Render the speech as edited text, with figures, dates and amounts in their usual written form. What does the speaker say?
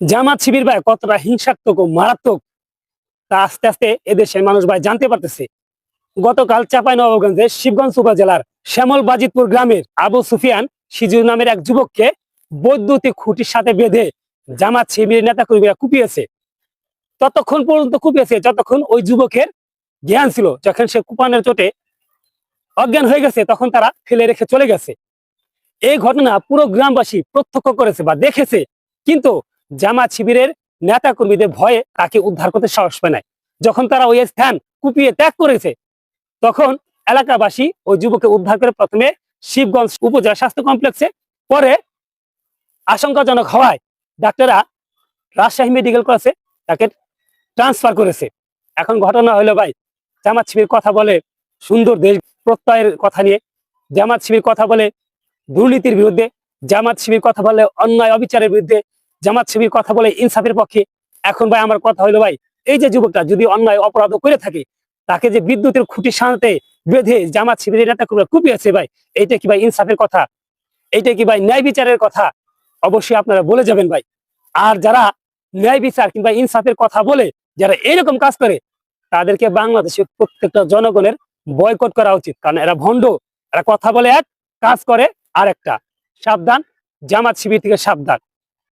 জামাত শিবির ভাই কতটা হিংসাত্মক ও মারাত্মক তা আস্তে আস্তে এদেশের মানুষ ভাই জানতে পারতেছে। গতকাল চাঁপাইনবাবগঞ্জের শিবগঞ্জ উপজেলার শ্যামল বাজিতপুর গ্রামের আবু সুফিয়ান সিজু নামের এক যুবককে বৈদ্যুতিক খুঁটির সাথে বেঁধে জামাত শিবিরের নেতাকর্মীরা কুপিয়েছে। ততক্ষণ পর্যন্ত কুপিয়েছে যতক্ষণ ওই যুবকের জ্ঞান ছিল। যখন সে কুপানের চোটে অজ্ঞান হয়ে গেছে তখন তারা ফেলে রেখে চলে গেছে। এই ঘটনা পুরো গ্রামবাসী প্রত্যক্ষ করেছে বা দেখেছে, কিন্তু জামাত শিবিরের নেতা কর্মীদের ভয়ে তাকে উদ্ধার করতে সাহস পায় নাই। যখন তারা ওই স্থান কুপিয়ে ত্যাগ করেছে তখন এলাকাবাসী ওই যুবককে উদ্ধার করে প্রথমে শিবগঞ্জ উপজেলা স্বাস্থ্য কমপ্লেক্সে, পরে আশঙ্কাজনক হওয়ায় ডাক্তাররা রাজশাহী মেডিকেল কলেজে তাকে ট্রান্সফার করেছে। এখন ঘটনা হলো ভাই, জামাত শিবির কথা বলে সুন্দর দেশ প্রত্যয়ের কথা নিয়ে, জামাত শিবির কথা বলে দুর্নীতির বিরুদ্ধে, জামাত শিবির কথা বলে অন্যায় অবিচারের বিরুদ্ধে, জামাত শিবির কথা বলে ইনসাফের পক্ষে। এখন ভাই আমার কথা হলো ভাই, এই যে যুবকটা যদি অন্যায় অপরাধ করে থাকে তাকে যে বিদ্যুতের খুঁটির সাথে বেঁধে জামাত শিবিরের নেতা কুপিয়েছে ভাই, এইটা কি ভাই ইনসাফের কথা? এইটা কি ভাই ন্যায় বিচারের কথা? অবশ্যই আপনারা বলে যাবেন ভাই। আর যারা ন্যায় বিচার কিংবা ইনসাফের কথা বলে যারা এরকম কাজ করে তাদেরকে বাংলাদেশের প্রত্যেকটা জনগণের বয়কট করা উচিত, কারণ এরা ভণ্ড। এরা কথা বলে এক, কাজ করে আর একটা। সাবধান, জামাত শিবির থেকে সাবধান।